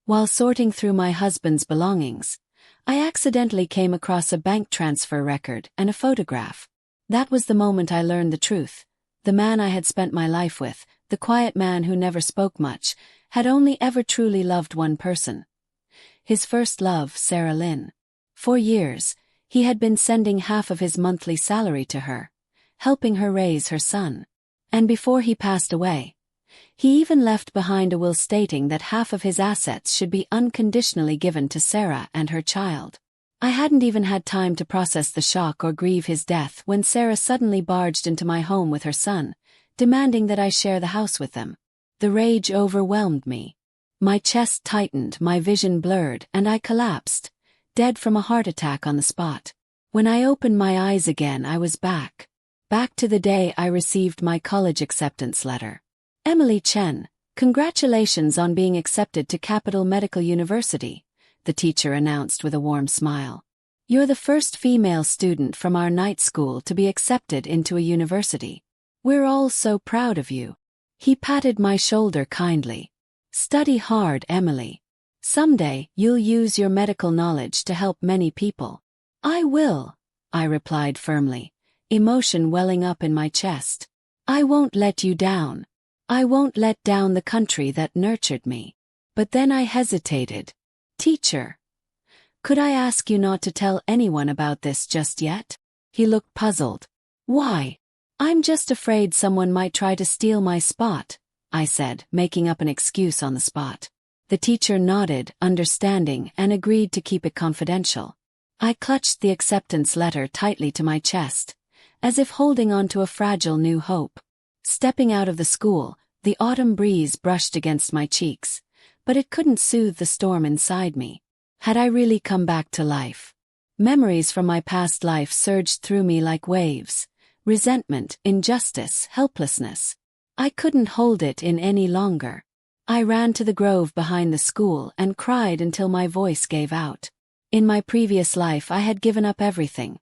While sorting through my husband's belongings, I accidentally came across a bank transfer record and a photograph. That was the moment I learned the truth. The man I had spent my life with, the quiet man who never spoke much, had only ever truly loved one person. His first love, Sarah Lynn. For years, he had been sending half of his monthly salary to her, helping her raise her son. And before he passed away, he even left behind a will stating that half of his assets should be unconditionally given to Sarah and her child. I hadn't even had time to process the shock or grieve his death when Sarah suddenly barged into my home with her son, demanding that I share the house with them. The rage overwhelmed me. My chest tightened, my vision blurred, and I collapsed, dead from a heart attack on the spot. When I opened my eyes again, I was back. Back to the day I received my college acceptance letter. Emily Chen, congratulations on being accepted to Capital Medical University, the teacher announced with a warm smile. You're the first female student from our night school to be accepted into a university. We're all so proud of you. He patted my shoulder kindly. Study hard, Emily. Someday, you'll use your medical knowledge to help many people. I will, I replied firmly, emotion welling up in my chest. I won't let you down. I won't let down the country that nurtured me. But then I hesitated. Teacher, could I ask you not to tell anyone about this just yet? He looked puzzled. Why? I'm just afraid someone might try to steal my spot, I said, making up an excuse on the spot. The teacher nodded, understanding, and agreed to keep it confidential. I clutched the acceptance letter tightly to my chest, as if holding on to a fragile new hope. Stepping out of the school, the autumn breeze brushed against my cheeks, but it couldn't soothe the storm inside me. Had I really come back to life? Memories from my past life surged through me like waves. Resentment, injustice, helplessness. I couldn't hold it in any longer. I ran to the grove behind the school and cried until my voice gave out. In my previous life I had given up everything.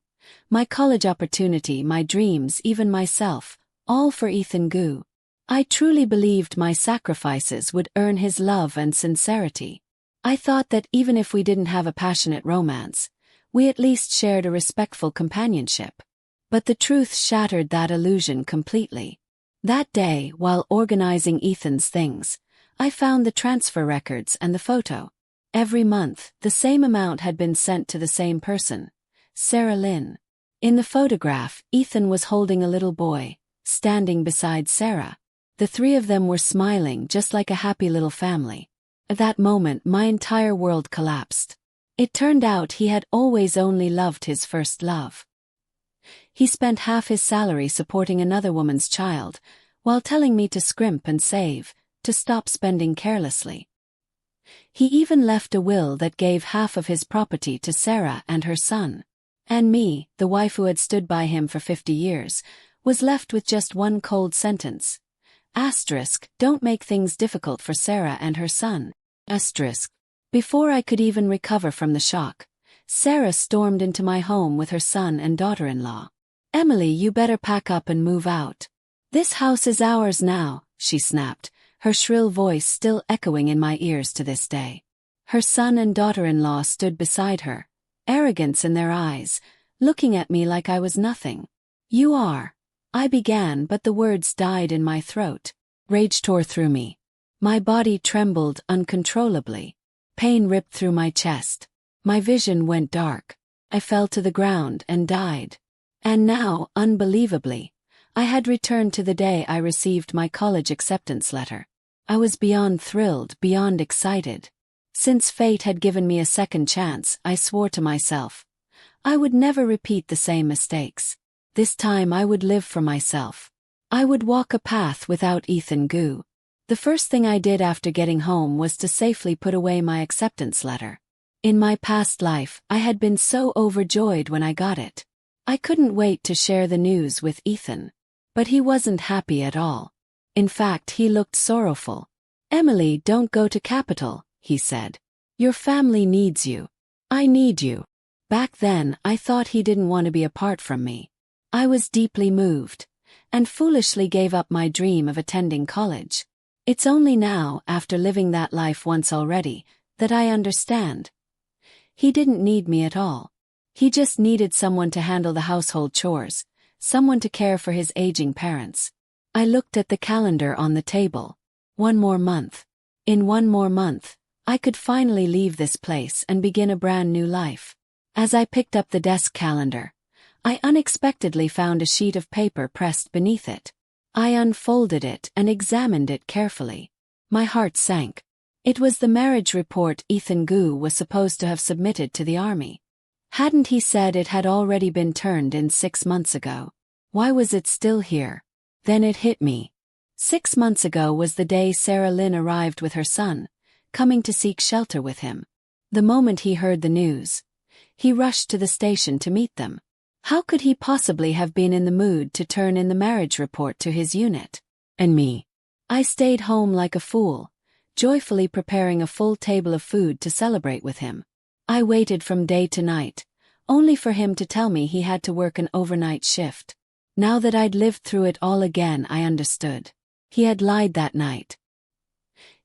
My college opportunity, my dreams, even myself, all for Ethan Gu. I truly believed my sacrifices would earn his love and sincerity. I thought that even if we didn't have a passionate romance, we at least shared a respectful companionship. But the truth shattered that illusion completely. That day, while organizing Ethan's things, I found the transfer records and the photo. Every month, the same amount had been sent to the same person, Sarah Lynn. In the photograph, Ethan was holding a little boy, standing beside Sarah. The three of them were smiling just like a happy little family. At that moment, my entire world collapsed. It turned out he had always only loved his first love. He spent half his salary supporting another woman's child, while telling me to scrimp and save, to stop spending carelessly. He even left a will that gave half of his property to Sarah and her son. And me, the wife who had stood by him for 50 years, was left with just one cold sentence. Asterisk, don't make things difficult for Sarah and her son. Asterisk. Before I could even recover from the shock, Sarah stormed into my home with her son and daughter-in-law. Emily, you better pack up and move out. This house is ours now, she snapped, her shrill voice still echoing in my ears to this day. Her son and daughter-in-law stood beside her, arrogance in their eyes, looking at me like I was nothing. You are. I began, but the words died in my throat. Rage tore through me. My body trembled uncontrollably. Pain ripped through my chest. My vision went dark. I fell to the ground and died. And now, unbelievably, I had returned to the day I received my college acceptance letter. I was beyond thrilled, beyond excited. Since fate had given me a second chance, I swore to myself, I would never repeat the same mistakes. This time I would live for myself. I would walk a path without Ethan Gu. The first thing I did after getting home was to safely put away my acceptance letter. In my past life, I had been so overjoyed when I got it. I couldn't wait to share the news with Ethan. But he wasn't happy at all. In fact, he looked sorrowful. Emily, don't go to Capital, he said. Your family needs you. I need you. Back then, I thought he didn't want to be apart from me. I was deeply moved, and foolishly gave up my dream of attending college. It's only now, after living that life once already, that I understand. He didn't need me at all. He just needed someone to handle the household chores, someone to care for his aging parents. I looked at the calendar on the table. 1 more month. In 1 more month, I could finally leave this place and begin a brand new life. As I picked up the desk calendar, I unexpectedly found a sheet of paper pressed beneath it. I unfolded it and examined it carefully. My heart sank. It was the marriage report Ethan Gu was supposed to have submitted to the army. Hadn't he said it had already been turned in 6 months ago? Why was it still here? Then it hit me. 6 months ago was the day Sarah Lynn arrived with her son, coming to seek shelter with him. The moment he heard the news, he rushed to the station to meet them. How could he possibly have been in the mood to turn in the marriage report to his unit? And me? I stayed home like a fool, joyfully preparing a full table of food to celebrate with him. I waited from day to night, only for him to tell me he had to work an overnight shift. Now that I'd lived through it all again, I understood. He had lied that night.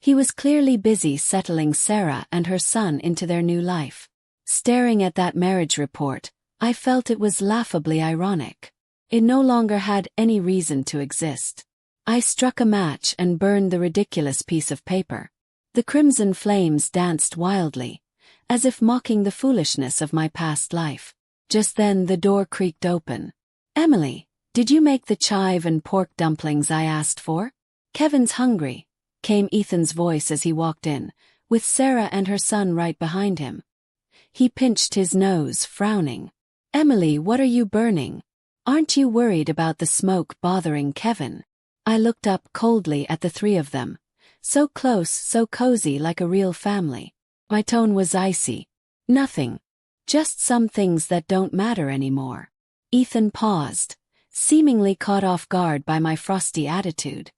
He was clearly busy settling Sarah and her son into their new life. Staring at that marriage report, I felt it was laughably ironic. It no longer had any reason to exist. I struck a match and burned the ridiculous piece of paper. The crimson flames danced wildly, as if mocking the foolishness of my past life. Just then the door creaked open. "Emily, did you make the chive and pork dumplings I asked for?" "Kevin's hungry," came Ethan's voice as he walked in, with Sarah and her son right behind him. He pinched his nose, frowning. "Emily, what are you burning? Aren't you worried about the smoke bothering Kevin?" I looked up coldly at the three of them. So close, so cozy, like a real family. My tone was icy. "Nothing. Just some things that don't matter anymore." Ethan paused, seemingly caught off guard by my frosty attitude.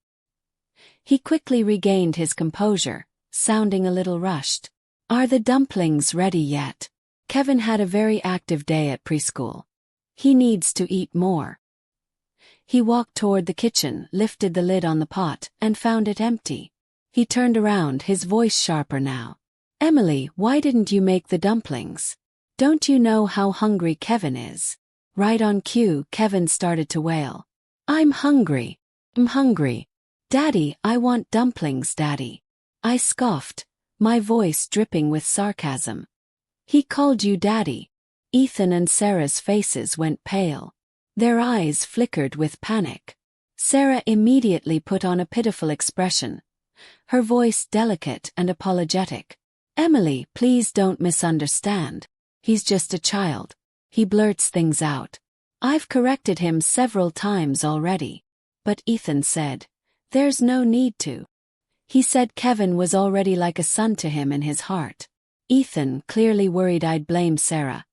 He quickly regained his composure, sounding a little rushed. "Are the dumplings ready yet? Kevin had a very active day at preschool. He needs to eat more." He walked toward the kitchen, lifted the lid on the pot, and found it empty. He turned around, his voice sharper now. "Emily, why didn't you make the dumplings? Don't you know how hungry Kevin is?" Right on cue, Kevin started to wail. "I'm hungry. I'm hungry. Daddy, I want dumplings, Daddy." I scoffed, my voice dripping with sarcasm. "He called you Daddy." Ethan and Sarah's faces went pale. Their eyes flickered with panic. Sarah immediately put on a pitiful expression, her voice delicate and apologetic. "Emily, please don't misunderstand. He's just a child. He blurts things out. I've corrected him several times already." But Ethan said, "There's no need to." He said Kevin was already like a son to him in his heart. Ethan, clearly worried I'd blame Sarah,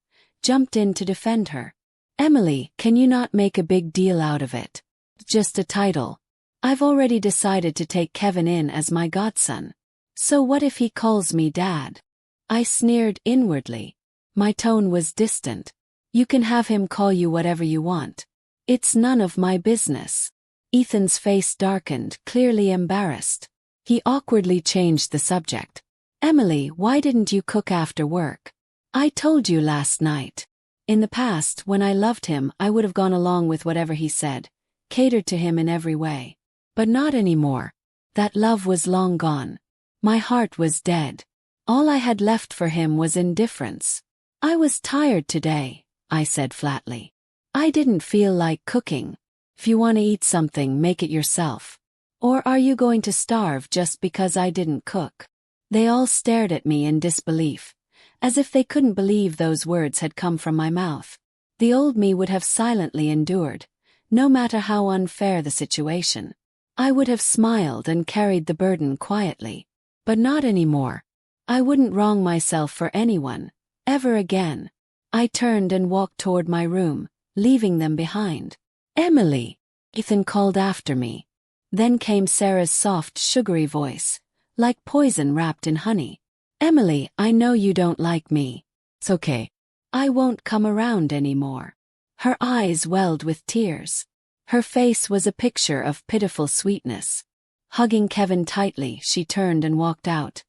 jumped in to defend her. "Emily, can you not make a big deal out of it? Just a title. I've already decided to take Kevin in as my godson. So what if he calls me Dad?" I sneered inwardly. My tone was distant. "You can have him call you whatever you want. It's none of my business." Ethan's face darkened, clearly embarrassed. He awkwardly changed the subject. "Emily, why didn't you cook after work? I told you last night. In the past, when I loved him, I would have gone along with whatever he said, catered to him in every way. But not anymore. That love was long gone. My heart was dead. All I had left for him was indifference. I was tired today," I said flatly. "I didn't feel like cooking. If you want to eat something, make it yourself. Or are you going to starve just because I didn't cook?" They all stared at me in disbelief, as if they couldn't believe those words had come from my mouth. The old me would have silently endured, no matter how unfair the situation. I would have smiled and carried the burden quietly. But not anymore. I wouldn't wrong myself for anyone, ever again. I turned and walked toward my room, leaving them behind. "Emily!" Ethan called after me. Then came Sarah's soft, sugary voice, like poison wrapped in honey. "Emily, I know you don't like me. It's okay. I won't come around anymore." Her eyes welled with tears. Her face was a picture of pitiful sweetness. Hugging Kevin tightly, she turned and walked out,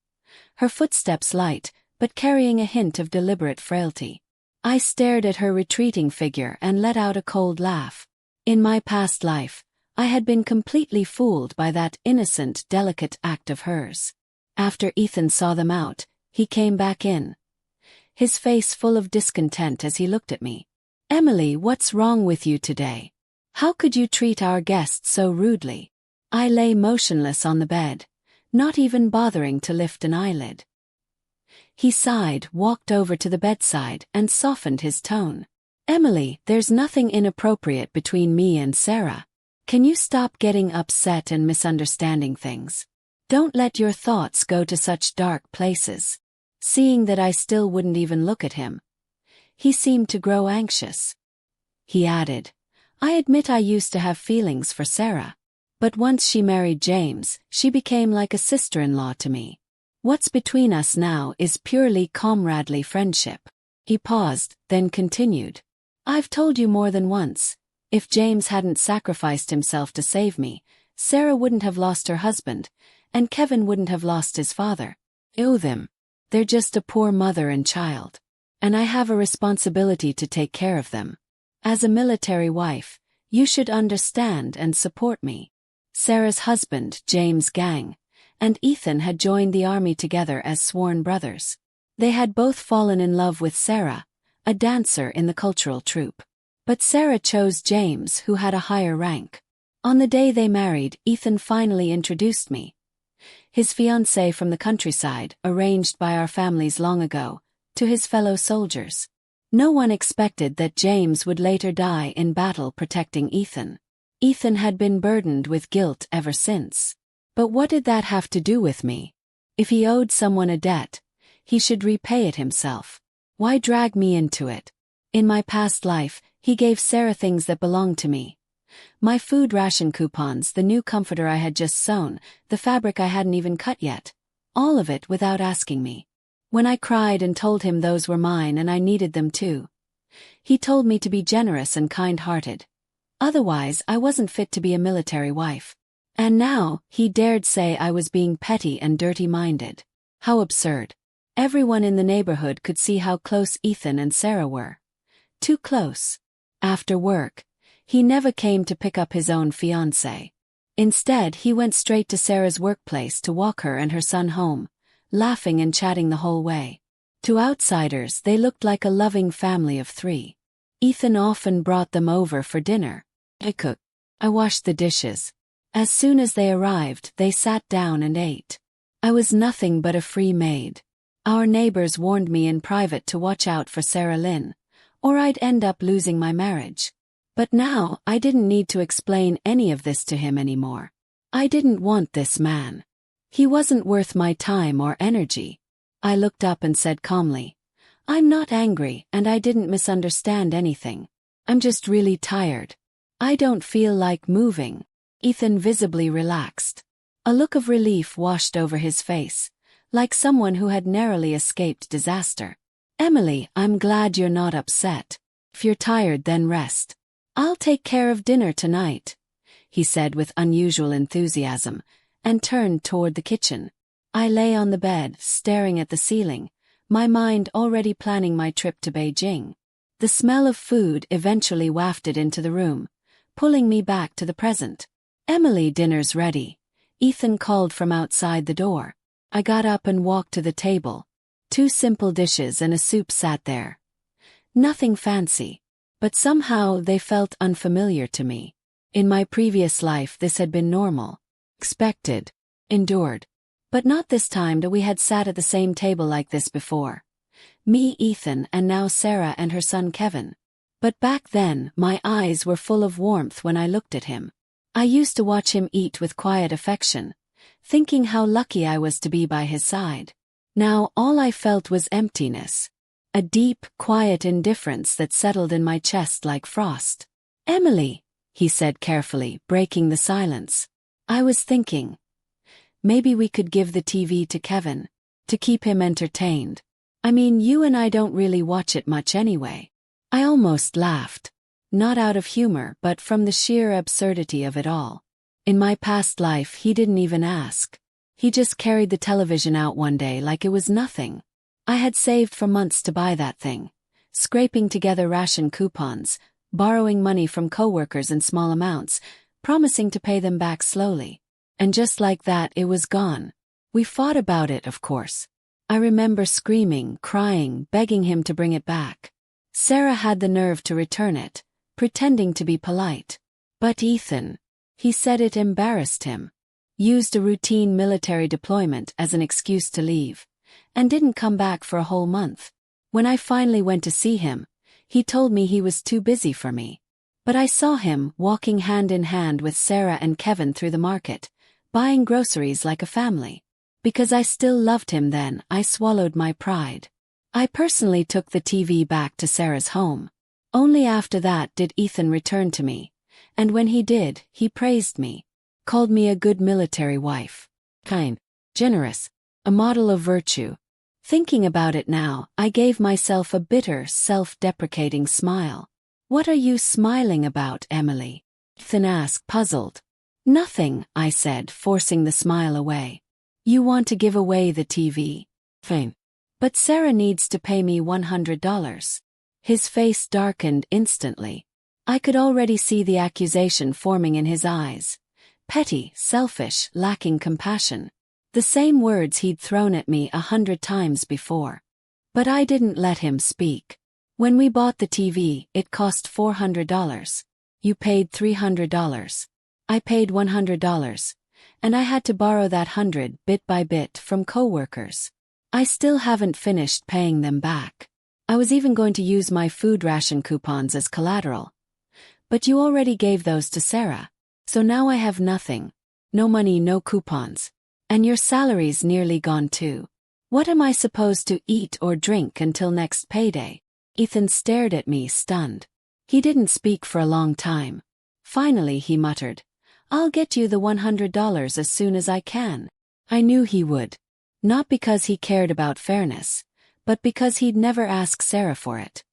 her footsteps light, but carrying a hint of deliberate frailty. I stared at her retreating figure and let out a cold laugh. In my past life, I had been completely fooled by that innocent, delicate act of hers. After Ethan saw them out, he came back in, his face full of discontent as he looked at me. "Emily, what's wrong with you today? How could you treat our guests so rudely?" I lay motionless on the bed, not even bothering to lift an eyelid. He sighed, walked over to the bedside, and softened his tone. "Emily, there's nothing inappropriate between me and Sarah. Can you stop getting upset and misunderstanding things? Don't let your thoughts go to such dark places." Seeing that I still wouldn't even look at him, he seemed to grow anxious. He added, "I admit I used to have feelings for Sarah. But once she married James, she became like a sister-in-law to me. What's between us now is purely comradely friendship." He paused, then continued, "I've told you more than once, if James hadn't sacrificed himself to save me, Sarah wouldn't have lost her husband, and Kevin wouldn't have lost his father. Ew them. They're just a poor mother and child. And I have a responsibility to take care of them. As a military wife, you should understand and support me." Sarah's husband, James Gang, and Ethan had joined the army together as sworn brothers. They had both fallen in love with Sarah, a dancer in the cultural troupe. But Sarah chose James, who had a higher rank. On the day they married, Ethan finally introduced me, his fiancée from the countryside, arranged by our families long ago, to his fellow soldiers. No one expected that James would later die in battle protecting Ethan. Ethan had been burdened with guilt ever since. But what did that have to do with me? If he owed someone a debt, he should repay it himself. Why drag me into it? In my past life, he gave Sarah things that belonged to me. My food ration coupons, the new comforter I had just sewn, the fabric I hadn't even cut yet. All of it without asking me. When I cried and told him those were mine and I needed them too, he told me to be generous and kind-hearted. Otherwise, I wasn't fit to be a military wife. And now, he dared say I was being petty and dirty-minded. How absurd. Everyone in the neighborhood could see how close Ethan and Sarah were. Too close. After work, he never came to pick up his own fiancée. Instead, he went straight to Sarah's workplace to walk her and her son home, laughing and chatting the whole way. To outsiders, they looked like a loving family of three. Ethan often brought them over for dinner. I cooked. I washed the dishes. As soon as they arrived, they sat down and ate. I was nothing but a free maid. Our neighbors warned me in private to watch out for Sarah Lynn, or I'd end up losing my marriage. But now, I didn't need to explain any of this to him anymore. I didn't want this man. He wasn't worth my time or energy. I looked up and said calmly, "I'm not angry and I didn't misunderstand anything. I'm just really tired. I don't feel like moving." Ethan visibly relaxed. A look of relief washed over his face, like someone who had narrowly escaped disaster. "Emily, I'm glad you're not upset. If you're tired, then rest. I'll take care of dinner tonight," he said with unusual enthusiasm, and turned toward the kitchen. I lay on the bed, staring at the ceiling, my mind already planning my trip to Beijing. The smell of food eventually wafted into the room, pulling me back to the present. "Emily, dinner's ready," Ethan called from outside the door. I got up and walked to the table. 2 simple dishes and a soup sat there. Nothing fancy, but somehow they felt unfamiliar to me. In my previous life this had been normal, expected, endured. But not this time that we had sat at the same table like this before. Me, Ethan, and now Sarah and her son Kevin. But back then, my eyes were full of warmth when I looked at him. I used to watch him eat with quiet affection, thinking how lucky I was to be by his side. Now all I felt was emptiness. A deep, quiet indifference that settled in my chest like frost. "Emily," he said carefully, breaking the silence. "I was thinking, maybe we could give the TV to Kevin, to keep him entertained. I mean, you and I don't really watch it much anyway." I almost laughed. Not out of humor, but from the sheer absurdity of it all. In my past life, he didn't even ask. He just carried the television out one day like it was nothing. I had saved for months to buy that thing, scraping together ration coupons, borrowing money from coworkers in small amounts, promising to pay them back slowly. And just like that, it was gone. We fought about it, of course. I remember screaming, crying, begging him to bring it back. Sarah had the nerve to return it, pretending to be polite. But Ethan, he said it embarrassed him. Used a routine military deployment as an excuse to leave, and didn't come back for a whole month. When I finally went to see him, he told me he was too busy for me. But I saw him walking hand in hand with Sarah and Kevin through the market, buying groceries like a family. Because I still loved him then, I swallowed my pride. I personally took the TV back to Sarah's home. Only after that did Ethan return to me, and when he did, he praised me. Called me a good military wife. Kind, generous, a model of virtue. Thinking about it now, I gave myself a bitter, self-deprecating smile. "What are you smiling about, Emily?" Ethan asked, puzzled. "Nothing," I said, forcing the smile away. "You want to give away the TV?" "Fine. But Sarah needs to pay me $100. His face darkened instantly. I could already see the accusation forming in his eyes. Petty, selfish, lacking compassion. The same words he'd thrown at me 100 times before. But I didn't let him speak. "When we bought the TV, it cost $400. You paid $300. I paid $100. And I had to borrow that 100 bit by bit from coworkers. I still haven't finished paying them back. I was even going to use my food ration coupons as collateral. But you already gave those to Sarah. So now I have nothing. No money, no coupons. And your salary's nearly gone too. What am I supposed to eat or drink until next payday?" Ethan stared at me, stunned. He didn't speak for a long time. Finally he muttered, "I'll get you the $100 as soon as I can." I knew he would. Not because he cared about fairness, but because he'd never ask Sarah for it.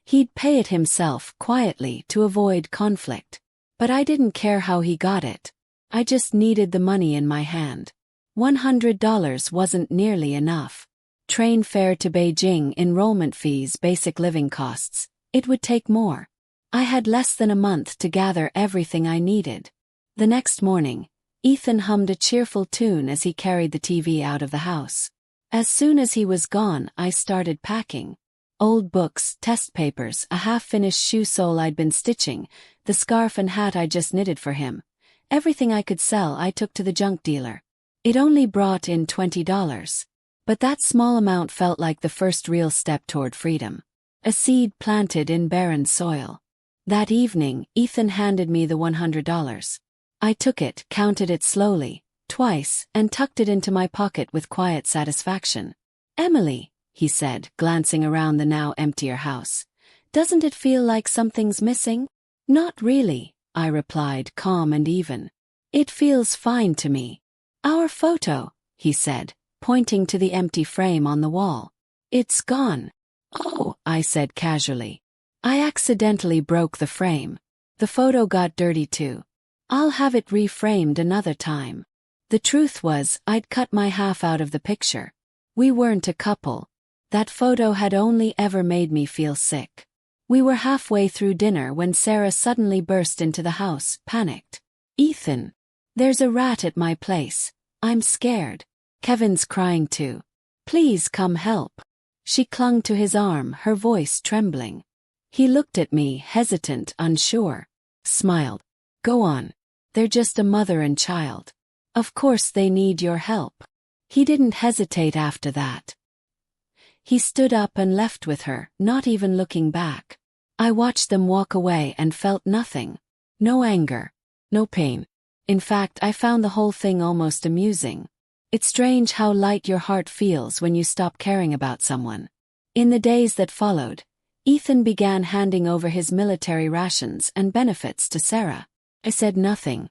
He'd pay it himself, quietly, to avoid conflict. But I didn't care how he got it. I just needed the money in my hand. $100 wasn't nearly enough. Train fare to Beijing, enrollment fees, basic living costs. It would take more. I had less than a month to gather everything I needed. The next morning, Ethan hummed a cheerful tune as he carried the TV out of the house. As soon as he was gone, I started packing. Old books, test papers, a half-finished shoe sole I'd been stitching, the scarf and hat I just knitted for him. Everything I could sell I took to the junk dealer. It only brought in $20. But that small amount felt like the first real step toward freedom. A seed planted in barren soil. That evening, Ethan handed me the $100. I took it, counted it slowly, twice, and tucked it into my pocket with quiet satisfaction. "Emily," he said, glancing around the now emptier house, "doesn't it feel like something's missing?" "Not really," I replied, calm and even. "It feels fine to me." "Our photo," he said, pointing to the empty frame on the wall. "It's gone." "Oh," I said casually. "I accidentally broke the frame. The photo got dirty too. I'll have it reframed another time." The truth was, I'd cut my half out of the picture. We weren't a couple. That photo had only ever made me feel sick. We were halfway through dinner when Sarah suddenly burst into the house, panicked. "Ethan, there's a rat at my place. I'm scared. Kevin's crying too. Please come help." She clung to his arm, her voice trembling. He looked at me, hesitant, unsure. Smiled. "Go on. They're just a mother and child. Of course they need your help." He didn't hesitate after that. He stood up and left with her, not even looking back. I watched them walk away and felt nothing. No anger. No pain. In fact, I found the whole thing almost amusing. It's strange how light your heart feels when you stop caring about someone. In the days that followed, Ethan began handing over his military rations and benefits to Sarah. I said nothing.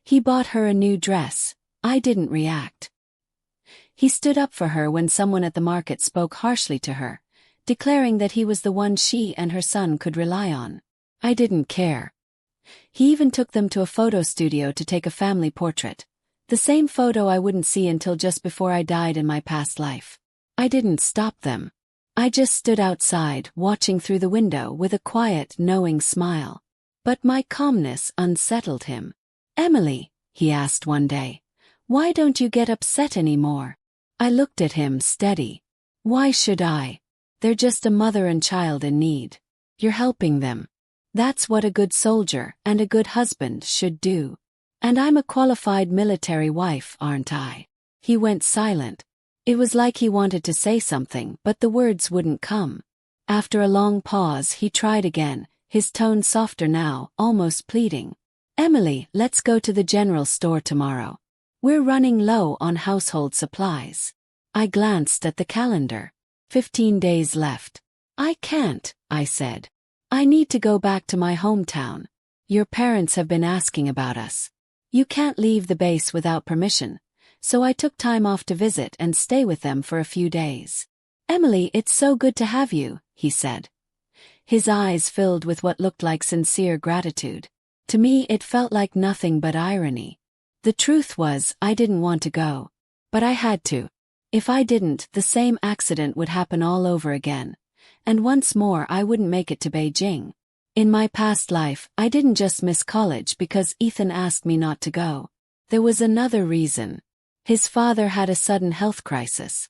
He bought her a new dress. I didn't react. He stood up for her when someone at the market spoke harshly to her, declaring that he was the one she and her son could rely on. I didn't care. He even took them to a photo studio to take a family portrait. The same photo I wouldn't see until just before I died in my past life. I didn't stop them. I just stood outside, watching through the window with a quiet, knowing smile. But my calmness unsettled him. "Emily," he asked one day, "why don't you get upset anymore?" I looked at him steady. "Why should I? They're just a mother and child in need. You're helping them. That's what a good soldier and a good husband should do. And I'm a qualified military wife, aren't I?" He went silent. It was like he wanted to say something, but the words wouldn't come. After a long pause, he tried again, his tone softer now, almost pleading. "Emily, let's go to the general store tomorrow. We're running low on household supplies." I glanced at the calendar. 15 days left. "I can't," I said. "I need to go back to my hometown. Your parents have been asking about us. You can't leave the base without permission, so I took time off to visit and stay with them for a few days." "Emily, it's so good to have you," he said. His eyes filled with what looked like sincere gratitude. To me, it felt like nothing but irony. The truth was, I didn't want to go. But I had to. If I didn't, the same accident would happen all over again. And once more I wouldn't make it to Beijing. In my past life, I didn't just miss college because Ethan asked me not to go. There was another reason. His father had a sudden health crisis.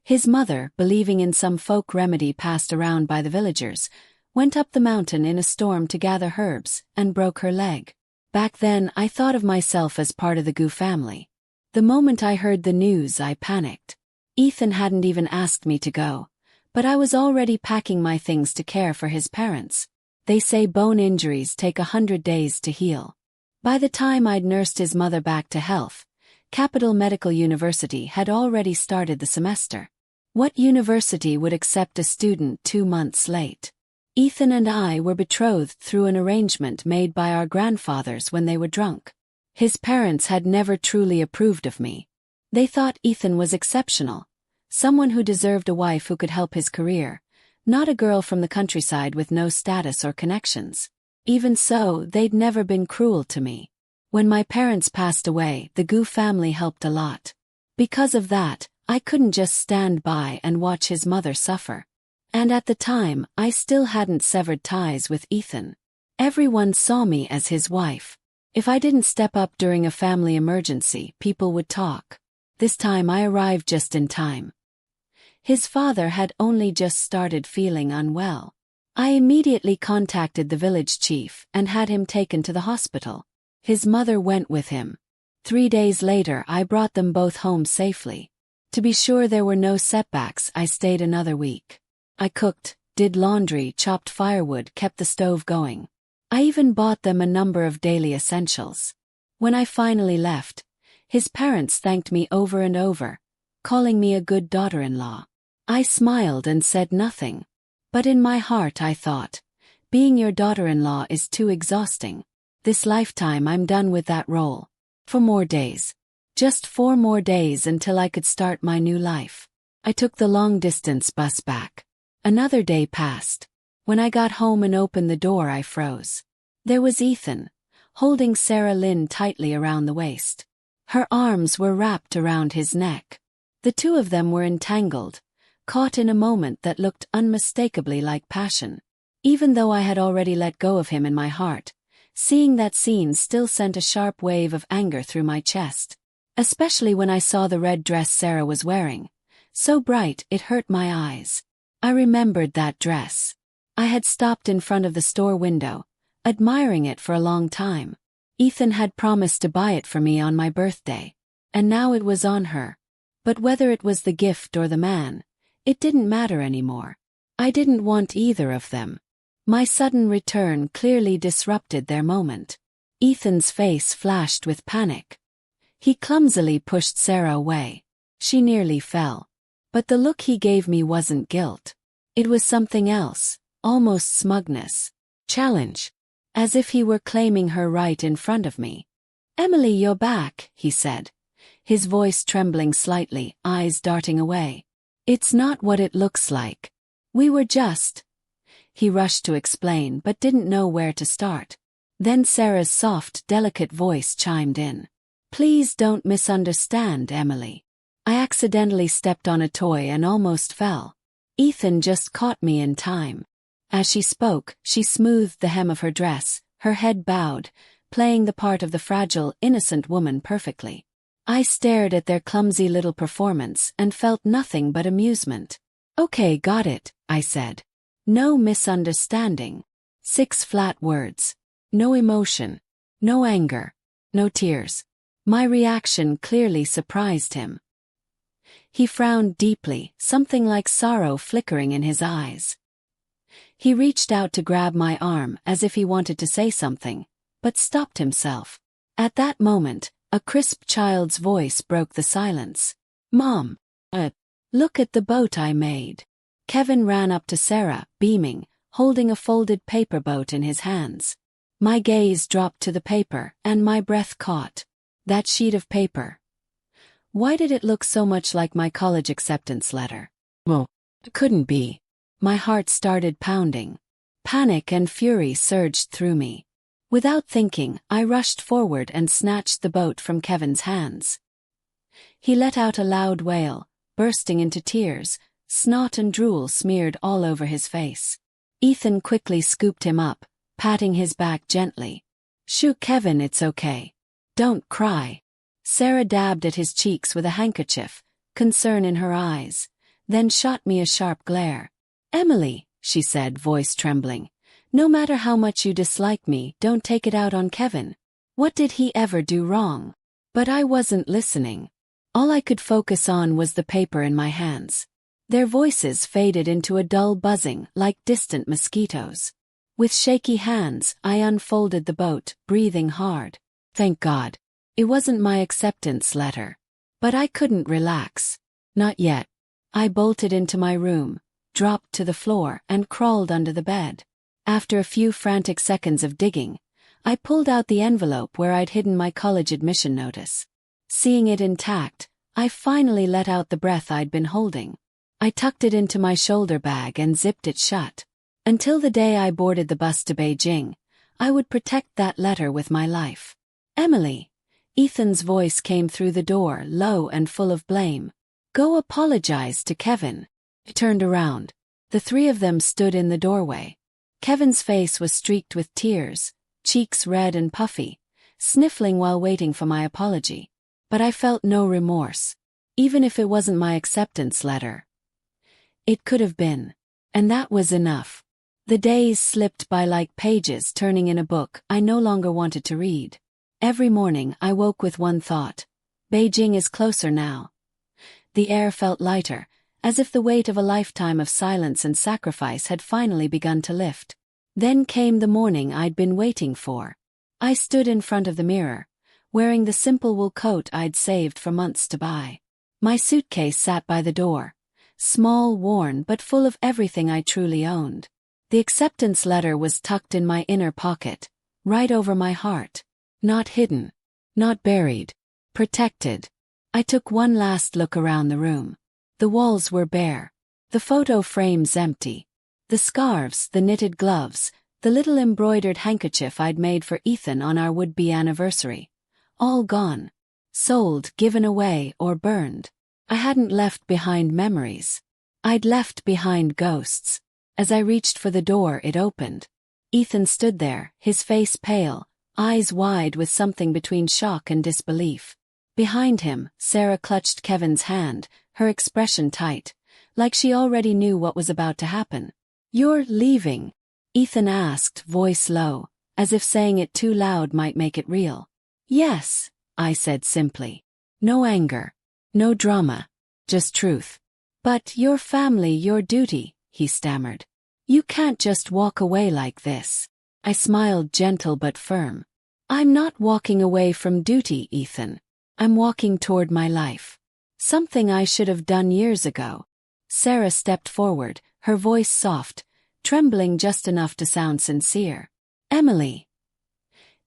His mother, believing in some folk remedy passed around by the villagers, went up the mountain in a storm to gather herbs, and broke her leg. Back then, I thought of myself as part of the Gu family. The moment I heard the news, I panicked. Ethan hadn't even asked me to go, but I was already packing my things to care for his parents. They say bone injuries take 100 days to heal. By the time I'd nursed his mother back to health, Capital Medical University had already started the semester. What university would accept a student 2 months late? Ethan and I were betrothed through an arrangement made by our grandfathers when they were drunk. His parents had never truly approved of me. They thought Ethan was exceptional, someone who deserved a wife who could help his career, not a girl from the countryside with no status or connections. Even so, they'd never been cruel to me. When my parents passed away, the Gu family helped a lot. Because of that, I couldn't just stand by and watch his mother suffer. And at the time, I still hadn't severed ties with Ethan. Everyone saw me as his wife. If I didn't step up during a family emergency, people would talk. This time I arrived just in time. His father had only just started feeling unwell. I immediately contacted the village chief and had him taken to the hospital. His mother went with him. 3 days later, I brought them both home safely. To be sure there were no setbacks, I stayed another week. I cooked, did laundry, chopped firewood, kept the stove going. I even bought them a number of daily essentials. When I finally left, his parents thanked me over and over, calling me a good daughter-in-law. I smiled and said nothing. But in my heart I thought, being your daughter-in-law is too exhausting. This lifetime I'm done with that role. 4 more days. Just 4 more days until I could start my new life. I took the long-distance bus back. Another day passed. When I got home and opened the door, I froze. There was Ethan, holding Sarah Lynn tightly around the waist. Her arms were wrapped around his neck. The two of them were entangled, caught in a moment that looked unmistakably like passion. Even though I had already let go of him in my heart, seeing that scene still sent a sharp wave of anger through my chest. Especially when I saw the red dress Sarah was wearing. So bright it hurt my eyes. I remembered that dress. I had stopped in front of the store window, admiring it for a long time. Ethan had promised to buy it for me on my birthday. And now it was on her. But whether it was the gift or the man, it didn't matter anymore. I didn't want either of them. My sudden return clearly disrupted their moment. Ethan's face flashed with panic. He clumsily pushed Sarah away. She nearly fell. But the look he gave me wasn't guilt. It was something else, almost smugness. Challenge. As if he were claiming her right in front of me. "Emily, you're back," he said, his voice trembling slightly, eyes darting away. "It's not what it looks like. We were just..." He rushed to explain but didn't know where to start. Then Sarah's soft, delicate voice chimed in. Please don't misunderstand, Emily. I accidentally stepped on a toy and almost fell. Ethan just caught me in time. As she spoke, she smoothed the hem of her dress, her head bowed, playing the part of the fragile, innocent woman perfectly. I stared at their clumsy little performance and felt nothing but amusement. Okay, got it, I said. No misunderstanding. 6 flat words. No emotion. No anger. No tears. My reaction clearly surprised him. He frowned deeply, something like sorrow flickering in his eyes. He reached out to grab my arm as if he wanted to say something, but stopped himself. At that moment, a crisp child's voice broke the silence. Mom, look at the boat I made. Kevin ran up to Sarah, beaming, holding a folded paper boat in his hands. My gaze dropped to the paper, and my breath caught. That sheet of paper. Why did it look so much like my college acceptance letter? Well, it couldn't be. My heart started pounding. Panic and fury surged through me. Without thinking, I rushed forward and snatched the boat from Kevin's hands. He let out a loud wail, bursting into tears, snot and drool smeared all over his face. Ethan quickly scooped him up, patting his back gently. Shoo, Kevin, it's okay. Don't cry. Sarah dabbed at his cheeks with a handkerchief, concern in her eyes, then shot me a sharp glare. Emily, she said, voice trembling, no matter how much you dislike me, don't take it out on Kevin. What did he ever do wrong? But I wasn't listening. All I could focus on was the paper in my hands. Their voices faded into a dull buzzing like distant mosquitoes. With shaky hands, I unfolded the boat, breathing hard. Thank God. It wasn't my acceptance letter. But I couldn't relax. Not yet. I bolted into my room, dropped to the floor, and crawled under the bed. After a few frantic seconds of digging, I pulled out the envelope where I'd hidden my college admission notice. Seeing it intact, I finally let out the breath I'd been holding. I tucked it into my shoulder bag and zipped it shut. Until the day I boarded the bus to Beijing, I would protect that letter with my life. Emily. Ethan's voice came through the door, low and full of blame. Go apologize to Kevin. I turned around. The 3 of them stood in the doorway. Kevin's face was streaked with tears, cheeks red and puffy, sniffling while waiting for my apology. But I felt no remorse. Even if it wasn't my acceptance letter. It could have been. And that was enough. The days slipped by like pages turning in a book I no longer wanted to read. Every morning I woke with one thought. Beijing is closer now. The air felt lighter, as if the weight of a lifetime of silence and sacrifice had finally begun to lift. Then came the morning I'd been waiting for. I stood in front of the mirror, wearing the simple wool coat I'd saved for months to buy. My suitcase sat by the door, small, worn, but full of everything I truly owned. The acceptance letter was tucked in my inner pocket, right over my heart. Not hidden. Not buried. Protected. I took one last look around the room. The walls were bare. The photo frames empty. The scarves, the knitted gloves, the little embroidered handkerchief I'd made for Ethan on our would-be anniversary. All gone. Sold, given away, or burned. I hadn't left behind memories. I'd left behind ghosts. As I reached for the door, it opened. Ethan stood there, his face pale, eyes wide with something between shock and disbelief. Behind him, Sarah clutched Kevin's hand, her expression tight, like she already knew what was about to happen. You're leaving? Ethan asked, voice low, as if saying it too loud might make it real. Yes, I said simply. No anger. No drama. Just truth. But your family, your duty, he stammered. You can't just walk away like this. I smiled, gentle but firm. I'm not walking away from duty, Ethan. I'm walking toward my life. Something I should have done years ago. Sarah stepped forward, her voice soft, trembling just enough to sound sincere. Emily.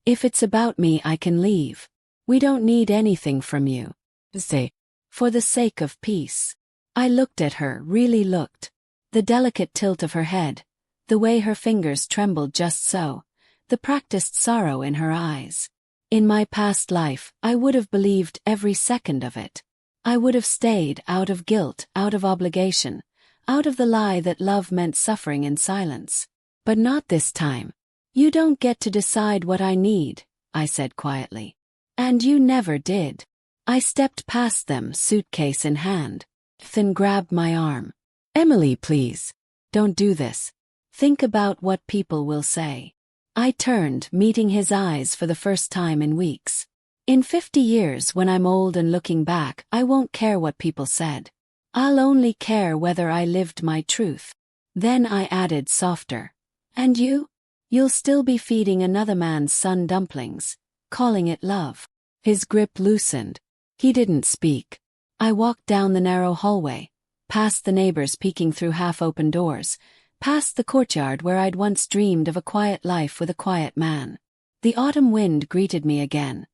If it's about me, I can leave. We don't need anything from you. Say, for the sake of peace. I looked at her, really looked. The delicate tilt of her head, the way her fingers trembled just so, the practiced sorrow in her eyes. In my past life, I would have believed every second of it. I would have stayed out of guilt, out of obligation, out of the lie that love meant suffering in silence. But not this time. You don't get to decide what I need, I said quietly. And you never did. I stepped past them, suitcase in hand. Then grabbed my arm. Emily, please. Don't do this. Think about what people will say. I turned, meeting his eyes for the first time in weeks. In 50 years, when I'm old and looking back, I won't care what people said. I'll only care whether I lived my truth. Then I added softer. And you? You'll still be feeding another man's son dumplings, calling it love. His grip loosened. He didn't speak. I walked down the narrow hallway, past the neighbors peeking through half-open doors, past the courtyard where I'd once dreamed of a quiet life with a quiet man. The autumn wind greeted me again,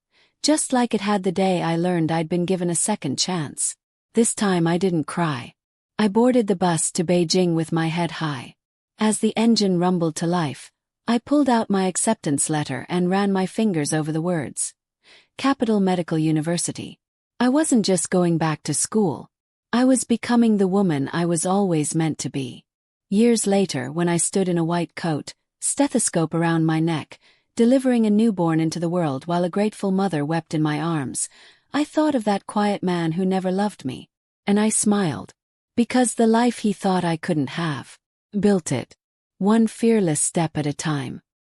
just like it had the day I learned I'd been given a second chance. This time I didn't cry. I boarded the bus to Beijing with my head high. As the engine rumbled to life, I pulled out my acceptance letter and ran my fingers over the words. Capital Medical University. I wasn't just going back to school. I was becoming the woman I was always meant to be. Years later, when I stood in a white coat, stethoscope around my neck, delivering a newborn into the world while a grateful mother wept in my arms, I thought of that quiet man who never loved me. And I smiled. Because the life he thought I couldn't have. Built it. One fearless step at a time.